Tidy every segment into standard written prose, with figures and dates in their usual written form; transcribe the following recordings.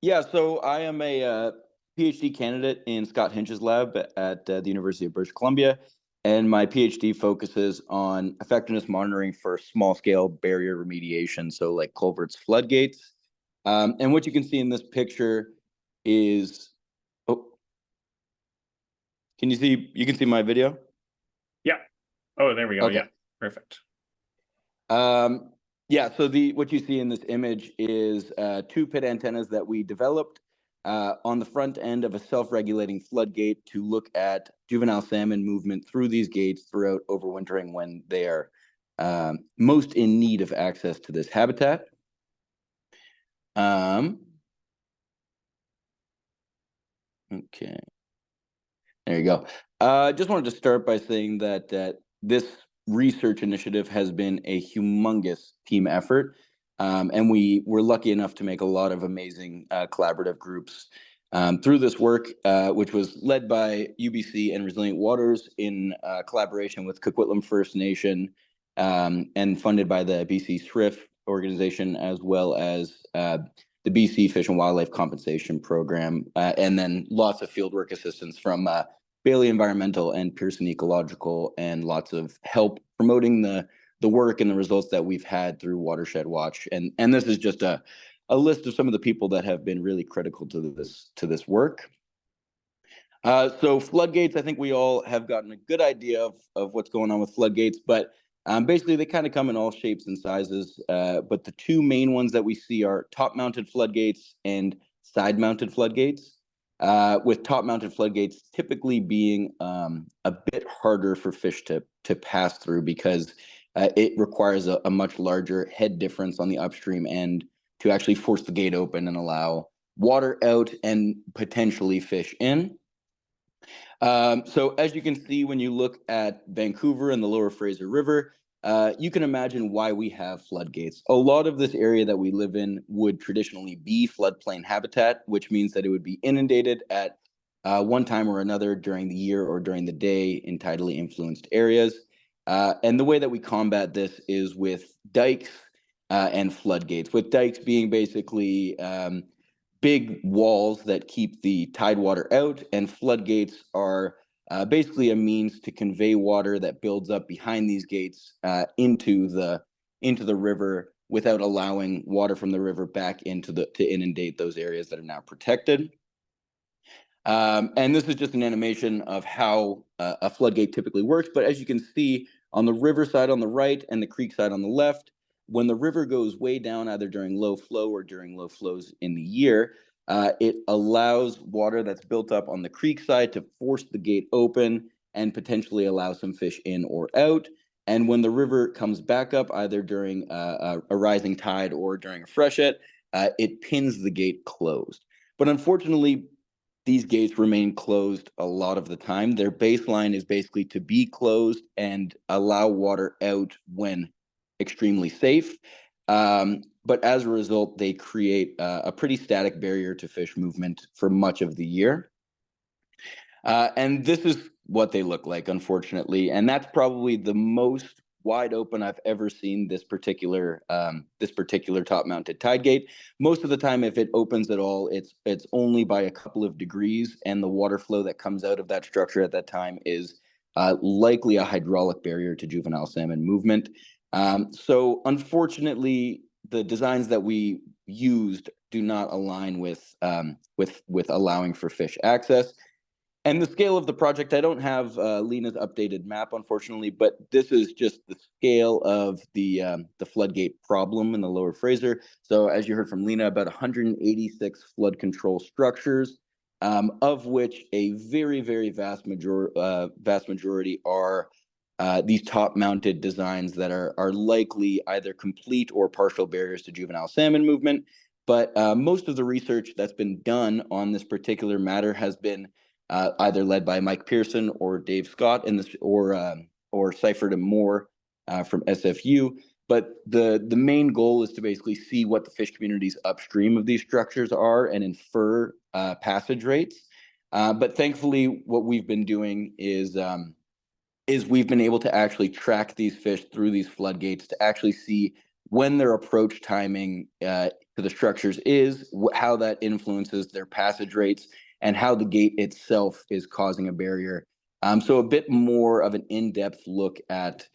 Yeah, so I am a PhD candidate in Scott Hinch's lab at the University of British Columbia, and my PhD focuses on effectiveness monitoring for small scale barrier remediation, so like culverts, floodgates. And what you can see in this picture is, oh, can you see? You can see my video. Yeah. Oh, there we go. Okay. Yeah. Perfect. Yeah, so the what you see in this image is two pit antennas that we developed on the front end of a self-regulating floodgate to look at juvenile salmon movement through these gates throughout overwintering when they are most in need of access to this habitat. Okay, there you go. Just wanted to start by saying that this research initiative has been a humongous team effort. And we were lucky enough to make a lot of amazing collaborative groups through this work, which was led by UBC and Resilient Waters in collaboration with Coquitlam First Nation and funded by the BC SRIF organization, as well as the BC Fish and Wildlife Compensation Program, and then lots of fieldwork assistance from Bailey Environmental and Pearson Ecological, and lots of help promoting the work and the results that we've had through Watershed Watch. And this is just a list of some of the people that have been really critical to this work. So floodgates, I think we all have gotten a good idea of what's going on with floodgates, but basically they kind of come in all shapes and sizes. But the two main ones that we see are top-mounted floodgates and side-mounted floodgates. With top-mounted floodgates typically being a bit harder for fish to pass through because it requires a much larger head difference on the upstream end to actually force the gate open and allow water out and potentially fish in. So as you can see, when you look at Vancouver and the Lower Fraser River, you can imagine why we have floodgates. A lot of this area that we live in would traditionally be floodplain habitat, which means that it would be inundated at one time or another during the year or during the day in tidally influenced areas. And the way that we combat this is with dikes and floodgates, with dikes being basically big walls that keep the tide water out, and floodgates are basically a means to convey water that builds up behind these gates into the river without allowing water from the river back to inundate those areas that are now protected. And this is just an animation of how a floodgate typically works. But as you can see on the river side on the right and the creek side on the left, when the river goes way down, either during low flow or during low flows in the year, it allows water that's built up on the creek side to force the gate open and potentially allow some fish in or out. And when the river comes back up, either during a rising tide or during a freshet, it pins the gate closed. But unfortunately, these gates remain closed a lot of the time. Their baseline is basically to be closed and allow water out when extremely safe. But as a result, they create a pretty static barrier to fish movement for much of the year. And this is what they look like, unfortunately. And that's probably the most wide open I've ever seen this particular top-mounted tide gate. Most of the time, if it opens at all, it's only by a couple of degrees, and the water flow that comes out of that structure at that time is likely a hydraulic barrier to juvenile salmon movement. So unfortunately, the designs that we used do not align with allowing for fish access. And the scale of the project, I don't have Lena's updated map, unfortunately, but this is just the scale of the floodgate problem in the Lower Fraser. So as you heard from Lena, about 186 flood control structures, of which a very, very vast majority are these top-mounted designs that are likely either complete or partial barriers to juvenile salmon movement. But most of the research that's been done on this particular matter has been either led by Mike Pearson or Dave Scott, or Seifert and Moore from SFU. But the main goal is to basically see what the fish communities upstream of these structures are and infer passage rates. But thankfully, what we've been doing is we've been able to actually track these fish through these floodgates to actually see when their approach timing to the structures is, how that influences their passage rates, and how the gate itself is causing a barrier. So a bit more of an in-depth look at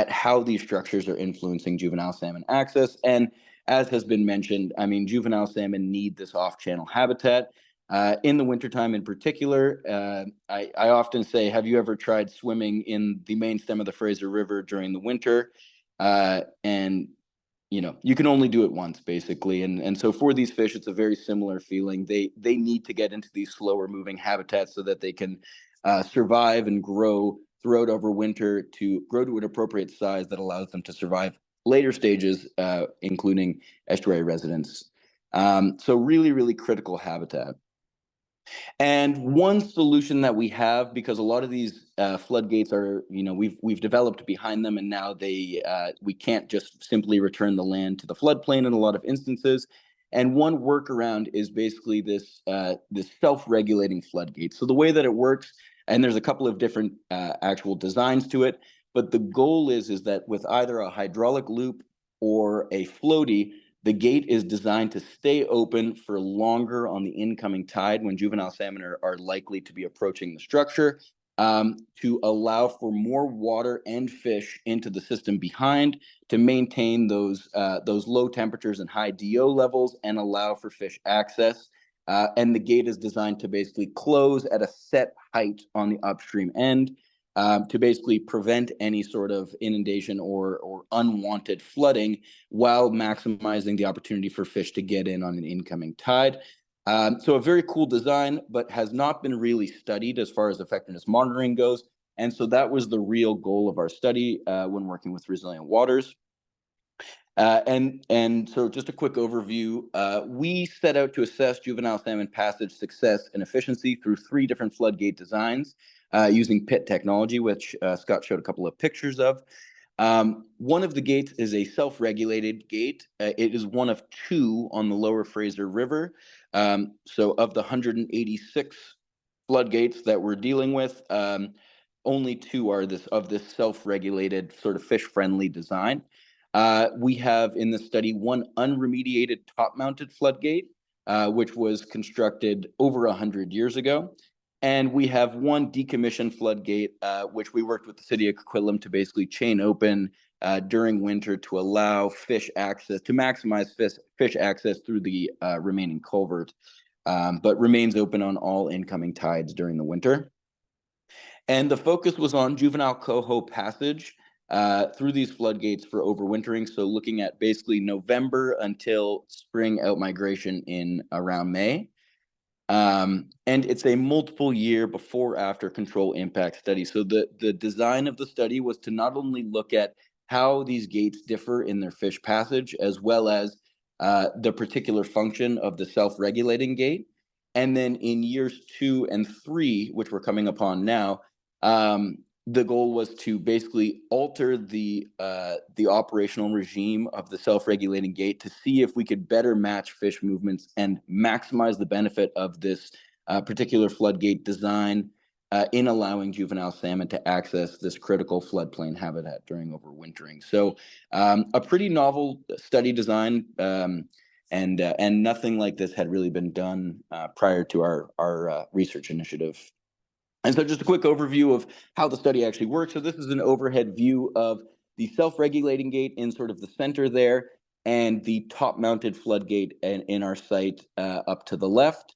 how these structures are influencing juvenile salmon access. And as has been mentioned, I mean, juvenile salmon need this off-channel habitat. In the wintertime in particular, I often say, have you ever tried swimming in the main stem of the Fraser River during the winter? And you can only do it once, basically. And so for these fish, it's a very similar feeling. They need to get into these slower moving habitats so that they can survive and grow throughout over winter, to grow to an appropriate size that allows them to survive later stages, including estuary residence. So really, really critical habitat. And one solution that we have, because a lot of these floodgates are, we've developed behind them, and now we can't just simply return the land to the floodplain in a lot of instances. And one workaround is basically this self-regulating floodgate. So the way that it works, and there's a couple of different actual designs to it, but the goal is that with either a hydraulic loop or a floaty, the gate is designed to stay open for longer on the incoming tide when juvenile salmon are likely to be approaching the structure, to allow for more water and fish into the system behind, to maintain those low temperatures and high DO levels, and allow for fish access. And the gate is designed to basically close at a set height on the upstream end, to basically prevent any sort of inundation or unwanted flooding, while maximizing the opportunity for fish to get in on an incoming tide. So a very cool design, but has not been really studied as far as effectiveness monitoring goes. And so that was the real goal of our study when working with Resilient Waters. And so just a quick overview, we set out to assess juvenile salmon passage success and efficiency through 3 different floodgate designs, using pit technology, which Scott showed a couple of pictures of. One of the gates is a self-regulated gate. It is one of 2 on the Lower Fraser River. So of the 186 floodgates that we're dealing with, only 2 are of this self-regulated sort of fish-friendly design. We have in the study 1 unremediated top-mounted floodgate, which was constructed over 100 years ago. And we have 1 decommissioned floodgate, which we worked with the city of Coquitlam to basically chain open during winter to allow fish access, to maximize fish access through the remaining culvert, but remains open on all incoming tides during the winter. And the focus was on juvenile coho passage through these floodgates for overwintering. So looking at basically November until spring outmigration in around May. And it's a multiple year before after control impact study. So the design of the study was to not only look at how these gates differ in their fish passage, as well as the particular function of the self-regulating gate. And then in years 2 and 3, which we're coming upon now, the goal was to basically alter the operational regime of the self-regulating gate to see if we could better match fish movements and maximize the benefit of this particular floodgate design in allowing juvenile salmon to access this critical floodplain habitat during overwintering. So a pretty novel study design, and nothing like this had really been done prior to our research initiative. And so just a quick overview of how the study actually works. So this is an overhead view of the self-regulating gate in sort of the center there, and the top-mounted floodgate in our site up to the left.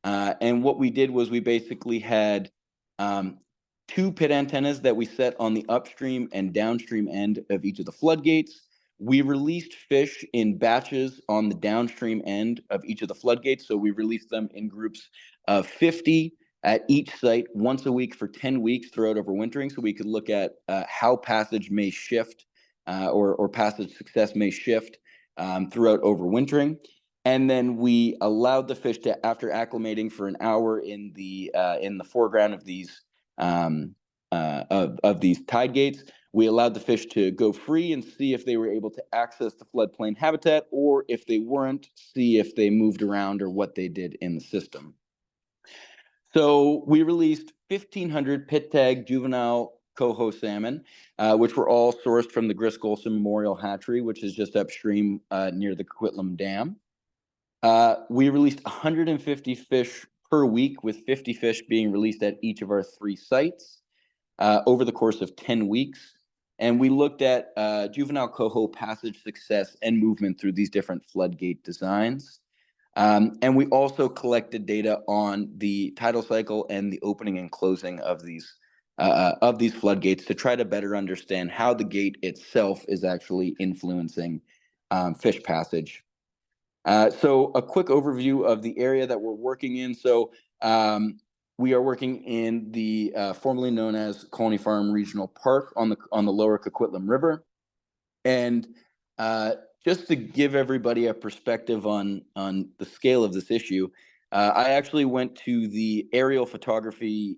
And what we did was we basically had 2 pit antennas that we set on the upstream and downstream end of each of the floodgates. We released fish in batches on the downstream end of each of the floodgates. So we released them in groups of 50 at each site once a week for 10 weeks throughout overwintering, so we could look at how passage may shift or passage success may shift throughout overwintering. And then we allowed the fish to, after acclimating for an hour in the foreground of these tide gates, we allowed the fish to go free and see if they were able to access the floodplain habitat, or if they weren't, see if they moved around or what they did in the system. So we released 1,500 pit tag juvenile coho salmon, which were all sourced from the Griscolson Memorial Hatchery, which is just upstream near the Coquitlam Dam. We released 150 fish per week, with 50 fish being released at each of our 3 sites over the course of 10 weeks. And we looked at juvenile coho passage success and movement through these different floodgate designs. And we also collected data on the tidal cycle and the opening and closing of these floodgates to try to better understand how the gate itself is actually influencing fish passage. So a quick overview of the area that we're working in. So we are working in the formerly known as Colony Farm Regional Park on the Lower Coquitlam River. And just to give everybody a perspective on the scale of this issue, I actually went to the aerial photography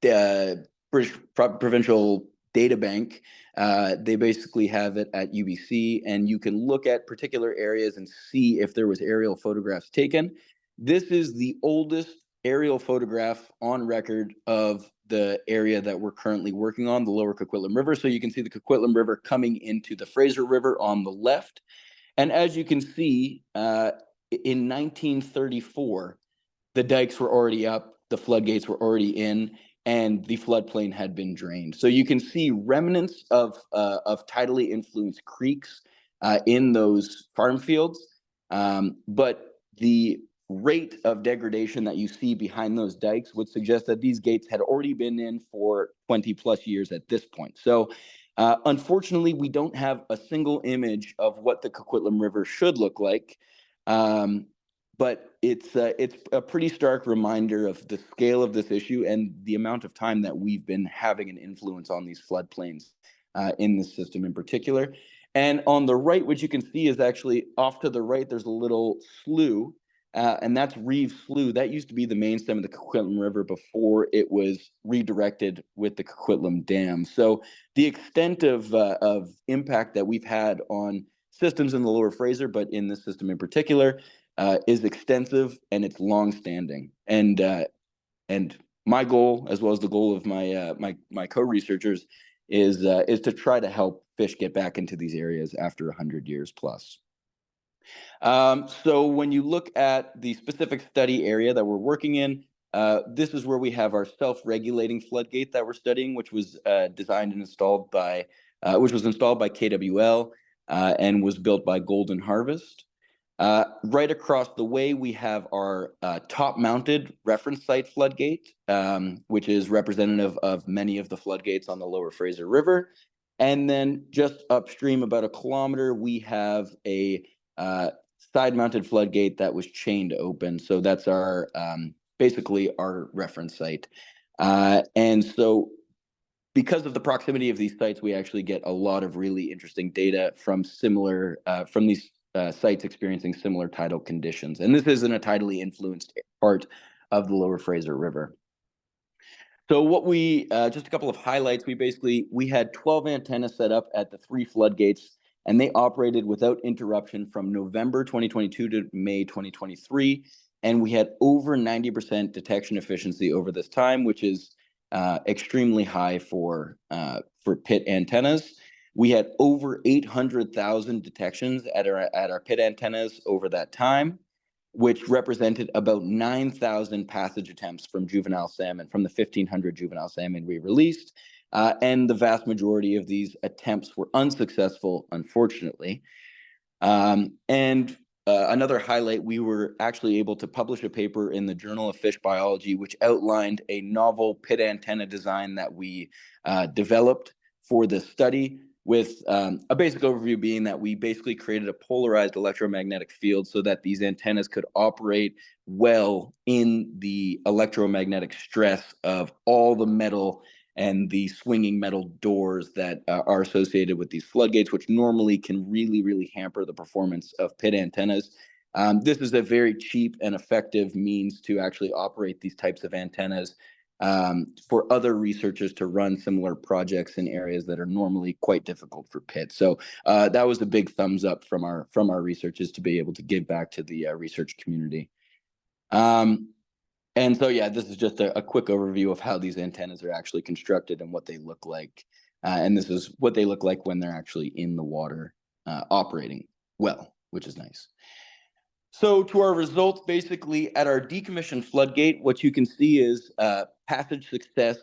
British Provincial Data Bank. They basically have it at UBC, and you can look at particular areas and see if there was aerial photographs taken. This is the oldest aerial photograph on record of the area that we're currently working on, the Lower Coquitlam River. So you can see the Coquitlam River coming into the Fraser River on the left. And as you can see, in 1934, the dikes were already up, the floodgates were already in, and the floodplain had been drained. So you can see remnants of tidally influenced creeks in those farm fields, but the rate of degradation that you see behind those dikes would suggest that these gates had already been in for 20 plus years at this point. So unfortunately, we don't have a single image of what the Coquitlam River should look like. But it's a pretty stark reminder of the scale of this issue and the amount of time that we've been having an influence on these floodplains in this system in particular. And on the right, what you can see is actually off to the right, there's a little slough, and that's Reeve Slough. That used to be the main stem of the Coquitlam River before it was redirected with the Coquitlam Dam. So the extent of impact that we've had on systems in the Lower Fraser, but in this system in particular, is extensive and it's long-standing. And my goal, as well as the goal of my co-researchers, is to try to help fish get back into these areas after 100 years plus. So when you look at the specific study area that we're working in, this is where we have our self-regulating floodgate that we're studying, which was designed and installed by KWL and was built by Golden Harvest. Right across the way, we have our top-mounted reference site floodgate, which is representative of many of the floodgates on the Lower Fraser River. And then just upstream about 1 kilometer, we have a side-mounted floodgate that was chained open. So that's our basically our reference site. And so because of the proximity of these sites, we actually get a lot of really interesting data from similar from these sites experiencing similar tidal conditions. And this isn't a tidally influenced part of the Lower Fraser River. So what we, just a couple of highlights, we had 12 antennas set up at the 3 floodgates, and they operated without interruption from November 2022 to May 2023. And we had over 90% detection efficiency over this time, which is extremely high for pit antennas. We had over 800,000 detections at our pit antennas over that time, which represented about 9,000 passage attempts from juvenile salmon, from the 1,500 juvenile salmon we released. And the vast majority of these attempts were unsuccessful, unfortunately. Another highlight, we were actually able to publish a paper in the Journal of Fish Biology, which outlined a novel pit antenna design that we developed for this study, with a basic overview being that we basically created a polarized electromagnetic field so that these antennas could operate well in the electromagnetic stress of all the metal and the swinging metal doors that are associated with these floodgates, which normally can really, really hamper the performance of pit antennas. This is a very cheap and effective means to actually operate these types of antennas for other researchers to run similar projects in areas that are normally quite difficult for pits. So that was a big thumbs up from our researchers to be able to give back to the research community. And so, yeah, this is just a quick overview of how these antennas are actually constructed and what they look like. And this is what they look like when they're actually in the water operating well, which is nice. So to our results, basically at our decommissioned floodgate, what you can see is passage success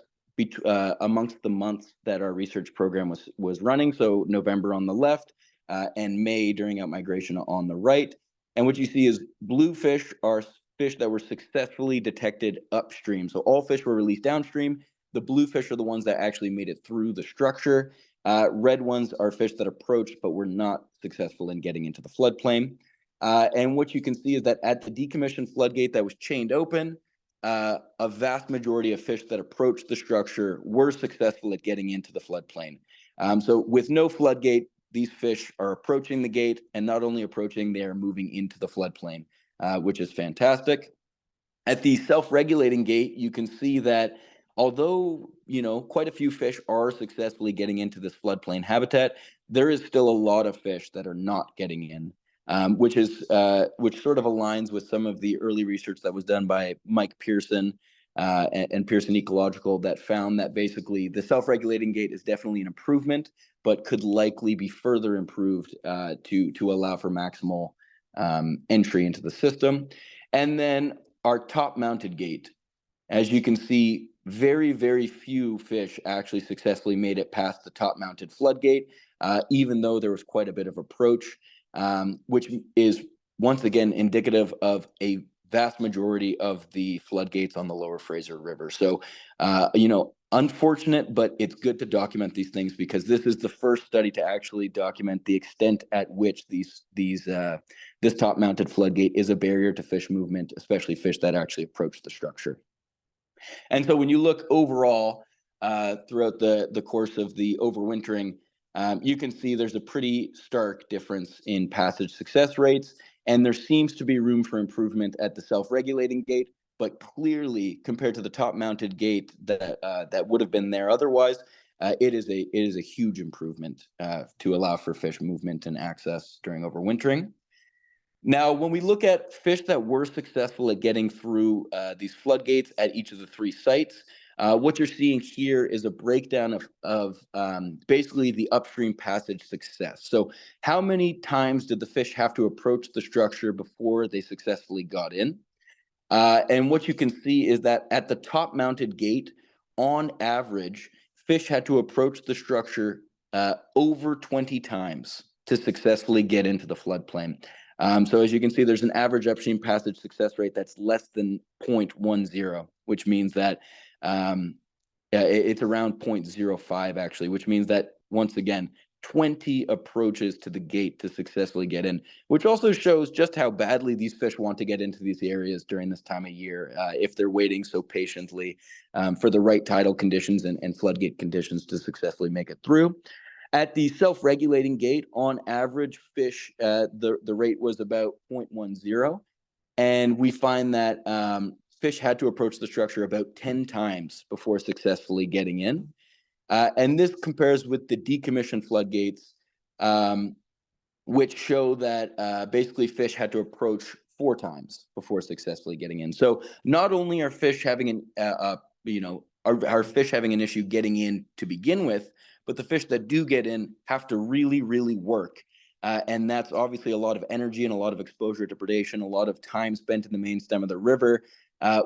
amongst the months that our research program was running. So November on the left and May during outmigration on the right. And what you see is blue fish are fish that were successfully detected upstream. So all fish were released downstream. The blue fish are the ones that actually made it through the structure. Red ones are fish that approached but were not successful in getting into the floodplain. And what you can see is that at the decommissioned floodgate that was chained open, a vast majority of fish that approached the structure were successful at getting into the floodplain. So with no floodgate, these fish are approaching the gate, and not only approaching, they are moving into the floodplain, which is fantastic. At the self-regulating gate, you can see that although, quite a few fish are successfully getting into this floodplain habitat, there is still a lot of fish that are not getting in. Which sort of aligns with some of the early research that was done by Mike Pearson and Pearson Ecological that found that basically the self-regulating gate is definitely an improvement, but could likely be further improved to allow for maximal entry into the system. And then our top-mounted gate, as you can see, very, very few fish actually successfully made it past the top-mounted floodgate, even though there was quite a bit of approach. Which is once again indicative of a vast majority of the floodgates on the Lower Fraser River. So, unfortunate, but it's good to document these things because this is the first study to actually document the extent at which this top-mounted floodgate is a barrier to fish movement, especially fish that actually approach the structure. And so when you look overall throughout the course of the overwintering, you can see there's a pretty stark difference in passage success rates, and there seems to be room for improvement at the self-regulating gate, but clearly compared to the top-mounted gate that would have been there otherwise, it is a huge improvement to allow for fish movement and access during overwintering. Now, when we look at fish that were successful at getting through these floodgates at each of the three sites, what you're seeing here is a breakdown of basically the upstream passage success. So how many times did the fish have to approach the structure before they successfully got in? And what you can see is that at the top mounted gate, on average, fish had to approach the structure over 20 times to successfully get into the floodplain. So as you can see, there's an average upstream passage success rate that's less than 0.10, which means that it's around 0.05 actually, which means that once again, 20 approaches to the gate to successfully get in, which also shows just how badly these fish want to get into these areas during this time of year, if they're waiting so patiently for the right tidal conditions and floodgate conditions to successfully make it through. At the self-regulating gate, on average, fish, the rate was about 0.10. And we find that fish had to approach the structure about 10 times before successfully getting in. And this compares with the decommissioned floodgates, which show that basically fish had to approach 4 times before successfully getting in. So not only are fish having are fish having an issue getting in to begin with, but the fish that do get in have to really, really work. And that's obviously a lot of energy and a lot of exposure to predation, a lot of time spent in the main stem of the river,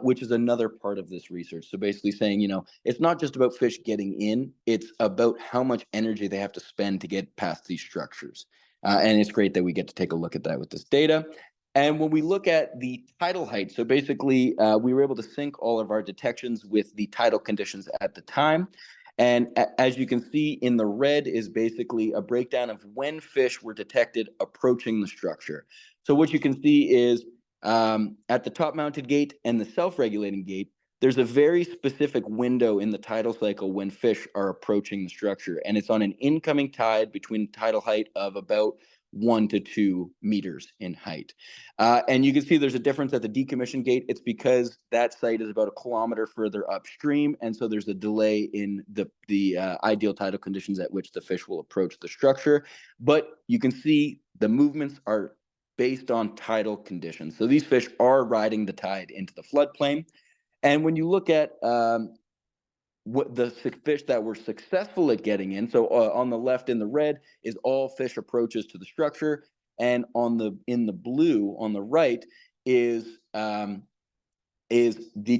which is another part of this research. So basically saying, it's not just about fish getting in, it's about how much energy they have to spend to get past these structures. And it's great that we get to take a look at that with this data. And when we look at the tidal height, so basically we were able to sync all of our detections with the tidal conditions at the time. And as you can see in the red is basically a breakdown of when fish were detected approaching the structure. So what you can see is at the top mounted gate and the self-regulating gate, there's a very specific window in the tidal cycle when fish are approaching the structure. And it's on an incoming tide between tidal height of about 1 to 2 meters in height. And you can see there's a difference at the decommissioned gate. It's because that site is about 1 kilometer further upstream. And so there's a delay in the ideal tidal conditions at which the fish will approach the structure. But you can see the movements are based on tidal conditions. So these fish are riding the tide into the floodplain. And when you look at what the fish that were successful at getting in, so on the left in the red is all fish approaches to the structure, and in the blue on the right is the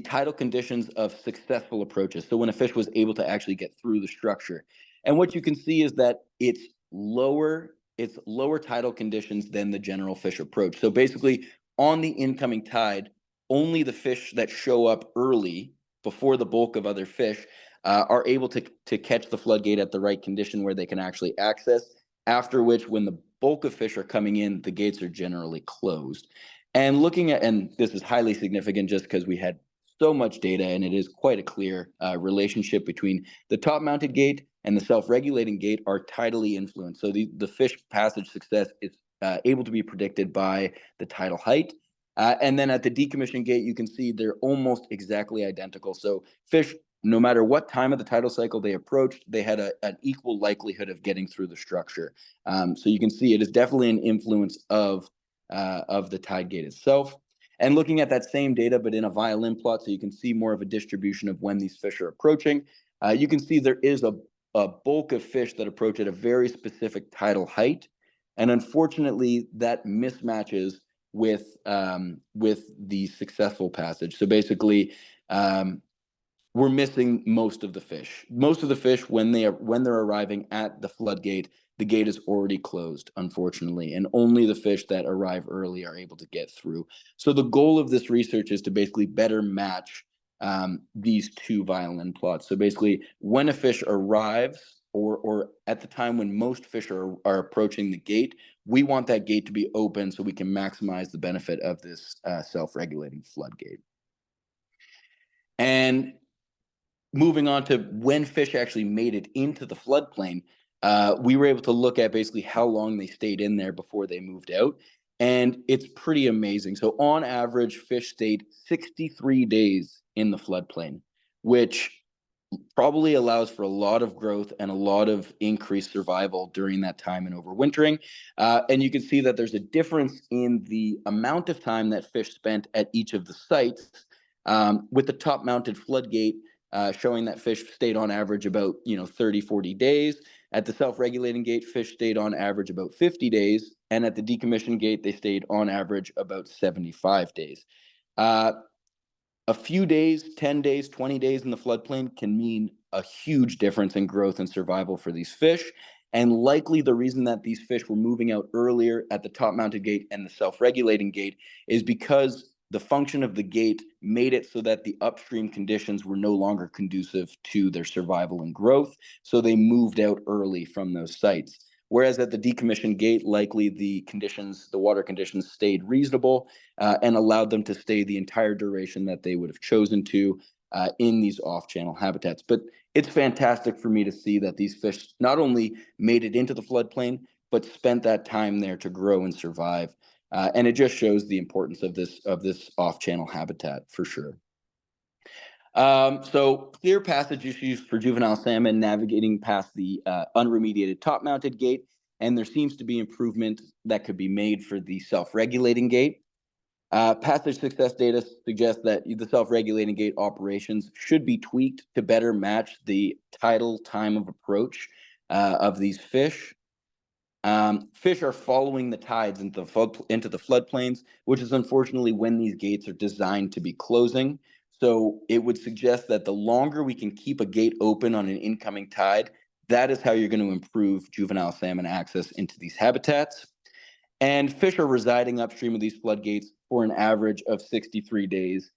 tidal conditions of successful approaches. So when a fish was able to actually get through the structure. And what you can see is that it's lower tidal conditions than the general fish approach. So basically on the incoming tide, only the fish that show up early before the bulk of other fish are able to catch the floodgate at the right condition where they can actually access, after which when the bulk of fish are coming in, the gates are generally closed. And and this is highly significant just because we had so much data, and it is quite a clear relationship between the top mounted gate and the self-regulating gate are tidally influenced. So the fish passage success is able to be predicted by the tidal height. And then at the decommissioned gate, you can see they're almost exactly identical. So fish, no matter what time of the tidal cycle they approached, they had an equal likelihood of getting through the structure. So you can see it is definitely an influence of the tide gate itself. And looking at that same data, but in a violin plot, so you can see more of a distribution of when these fish are approaching, you can see there is a bulk of fish that approach at a very specific tidal height. And unfortunately, that mismatches with the successful passage. So basically, we're missing most of the fish. Most of the fish, when they're arriving at the floodgate, the gate is already closed, unfortunately, and only the fish that arrive early are able to get through. So the goal of this research is to basically better match these two violin plots. So basically, when a fish arrives, or at the time when most fish are approaching the gate, we want that gate to be open so we can maximize the benefit of this self-regulating floodgate. And moving on to when fish actually made it into the floodplain, we were able to look at basically how long they stayed in there before they moved out. And it's pretty amazing. So on average, fish stayed 63 days in the floodplain, which probably allows for a lot of growth and a lot of increased survival during that time and overwintering. And you can see that there's a difference in the amount of time that fish spent at each of the sites, with the top mounted floodgate showing that fish stayed on average about 30, 40 days. At the self-regulating gate, fish stayed on average about 50 days. And at the decommissioned gate, they stayed on average about 75 days. A few days, 10 days, 20 days in the floodplain can mean a huge difference in growth and survival for these fish. And likely the reason that these fish were moving out earlier at the top mounted gate and the self-regulating gate is because the function of the gate made it so that the upstream conditions were no longer conducive to their survival and growth. So they moved out early from those sites. Whereas at the decommissioned gate, likely the water conditions stayed reasonable and allowed them to stay the entire duration that they would have chosen to in these off-channel habitats. But it's fantastic for me to see that these fish not only made it into the floodplain, but spent that time there to grow and survive. And it just shows the importance of this off-channel habitat for sure. So clear passage issues for juvenile salmon navigating past the unremediated top-mounted gate, and there seems to be improvement that could be made for the self-regulating gate. Passage success data suggests that the self-regulating gate operations should be tweaked to better match the tidal time of approach of these fish. Fish are following the tides into the floodplains, which is unfortunately when these gates are designed to be closing. So it would suggest that the longer we can keep a gate open on an incoming tide, that is how you're going to improve juvenile salmon access into these habitats. And fish are residing upstream of these floodgates for an average of 63 days,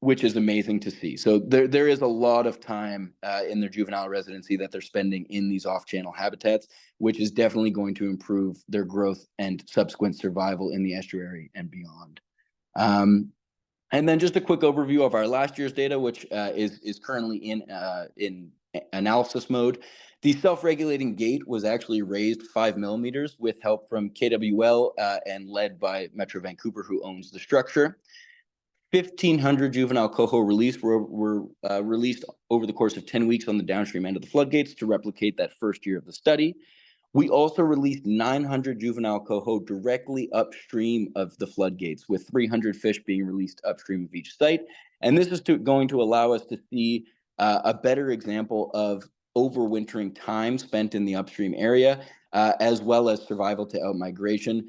which is amazing to see. So there is a lot of time in their juvenile residency that they're spending in these off-channel habitats, which is definitely going to improve their growth and subsequent survival in the estuary and beyond. And then just a quick overview of our last year's data, which is currently in analysis mode. The self-regulating gate was actually raised 5 millimeters with help from KWL and led by Metro Vancouver, who owns the structure. 1,500 juvenile coho released were released over the course of 10 weeks on the downstream end of the floodgates to replicate that first year of the study. We also released 900 juvenile coho directly upstream of the floodgates, with 300 fish being released upstream of each site. And this is going to allow us to see a better example of overwintering time spent in the upstream area, as well as survival to outmigration,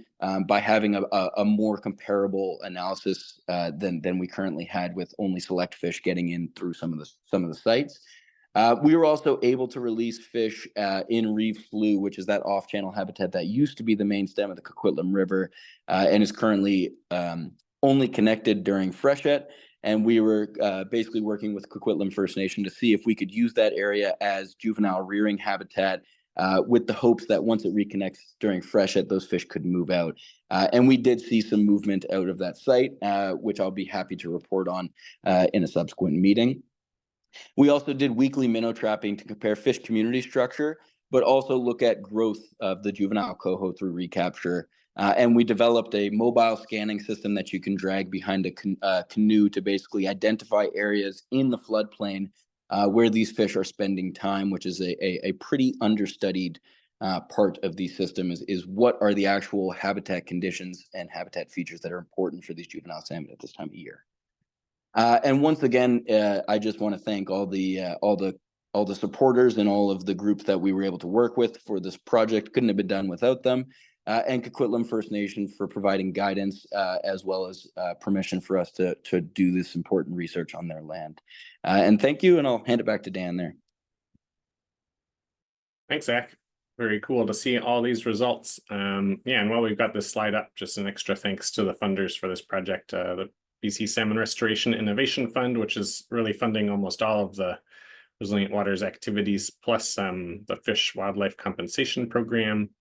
by having a more comparable analysis than we currently had, with only select fish getting in through some of the sites. We were also able to release fish in Reef Slough, which is that off-channel habitat that used to be the main stem of the Coquitlam River, and is currently only connected during freshet. And we were basically working with Kwikwetlem First Nation to see if we could use that area as juvenile rearing habitat, with the hopes that once it reconnects during freshet, those fish could move out. And we did see some movement out of that site, which I'll be happy to report on in a subsequent meeting. We also did weekly minnow trapping to compare fish community structure, but also look at growth of the juvenile coho through recapture. And we developed a mobile scanning system that you can drag behind a canoe to basically identify areas in the floodplain where these fish are spending time, which is a pretty understudied part of the system, is what are the actual habitat conditions and habitat features that are important for these juvenile salmon at this time of year. And once again, I just want to thank all the supporters and all of the groups that we were able to work with for this project. Couldn't have been done without them. And Coquitlam First Nation for providing guidance, as well as permission for us to do this important research on their land. And thank you, and I'll hand it back to Dan there. Thanks, Zach. Very cool to see all these results. Yeah, and while we've got this slide up, just an extra thanks to the funders for this project, the BC Salmon Restoration Innovation Fund, which is really funding almost all of the Resilient Waters activities, plus the Fish Wildlife Compensation Program,